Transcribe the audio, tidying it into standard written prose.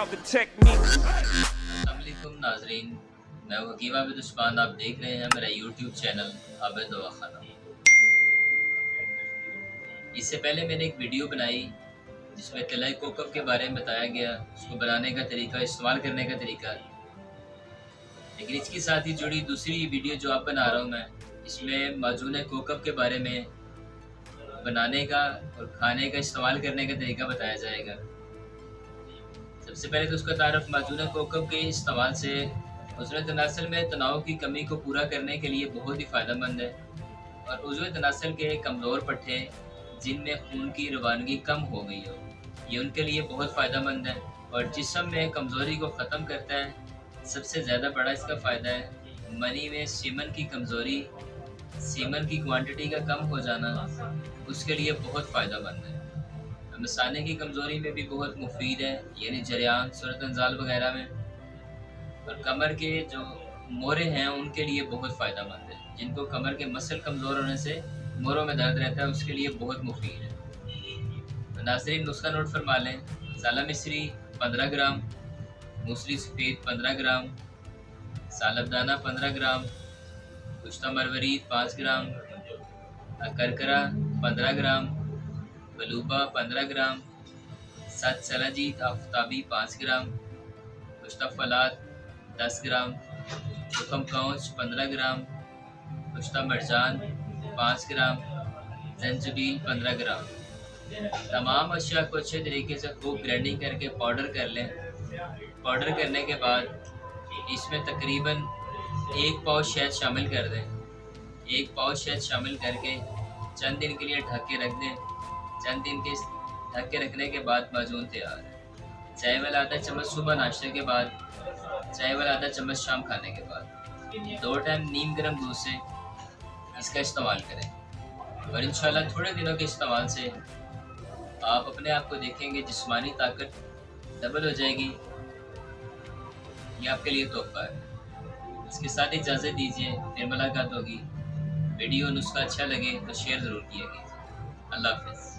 the technique. अस्सलामुअलैकुम नाजरीन, मैं हकीम आबिद उस्मान। आप देख रहे हैं मेरा यूट्यूब चैनल आबिद दवाखाना। इससे पहले मैंने एक वीडियो बनाई जिसमें तिलाई कोकम के बारे में बताया गया, उसको बनाने का तरीका, इस्तेमाल करने का तरीका। लेकिन इसके साथ ही जुड़ी दूसरी वीडियो जो आप बना रहा हूँ मैं, इसमें माजून कोकम के बारे में बनाने का और खाने का, इस्तेमाल करने का तरीका बताया जाएगा। सबसे पहले तो उसका तारुफ माजून कोकम के इस्तेमाल से उज़्वे तनासल में तनाव की कमी को पूरा करने के लिए बहुत ही फ़ायदेमंद है। और उज़्वे तनासल के कमज़ोर पट्टे जिनमें खून की रवानगी कम हो गई हो, ये उनके लिए बहुत फ़ायदेमंद है और जिस्म में कमज़ोरी को ख़त्म करता है। सबसे ज़्यादा बड़ा इसका फ़ायदा है मनी में सीमन की कमज़ोरी, सीमन की क्वांटिटी का कम हो जाना, उसके लिए बहुत फ़ायदेमंद है। मसाने की कमज़ोरी में भी बहुत मुफीद है, यानी जरियान, सूरत अंजाल वगैरह में। और कमर के जो मोरे हैं उनके लिए बहुत फ़ायदेमंद है, जिनको कमर के मसल कमज़ोर होने से मोरों में दर्द रहता है, उसके लिए बहुत मुफीद है। तो नाज़रीन नुस्खा नोट फरमा लें। साला मिस्री 15 ग्राम, मूसली सफ़ेद 15 ग्राम, सालबदाना 15 ग्राम, कुश्ता मरवरी 5 ग्राम, करकरा 15 ग्राम, बलूबा 15 ग्राम, सत सलाजीत आफ्ताबी 5 ग्राम, कुश्ता फलात 10 ग्राम, हुक्म कौच 15 ग्राम, कुश्ता मरजान 5 ग्राम, जंजबील 15 ग्राम। तमाम अशिया को अच्छे तरीके से खूब ग्राइंडिंग करके पाउडर कर लें। पाउडर करने के बाद इसमें तकरीबन 1 पाव शहद शामिल कर दें। 1 पाव शहद शामिल करके चंद दिन के लिए ढक के रख दें। चंद दिन के ढक के रखने के बाद माजून तैयार है। चाय वाला आधा चम्मच सुबह नाश्ते के बाद, चाय वाला आधा चम्मच शाम खाने के बाद 2 टाइम नीम गर्म दूध से इसका इस्तेमाल करें। और इंशाल्लाह थोड़े दिनों के इस्तेमाल से आप अपने आप को देखेंगे जिस्मानी ताकत डबल हो जाएगी। ये आपके लिए तोहफा है। इसके साथ इजाज़त दीजिए, फिर मुलाकात होगी। वीडियो नुस्खा अच्छा लगे तो शेयर ज़रूर किया कीजिए। अल्लाह हाफ़िज़।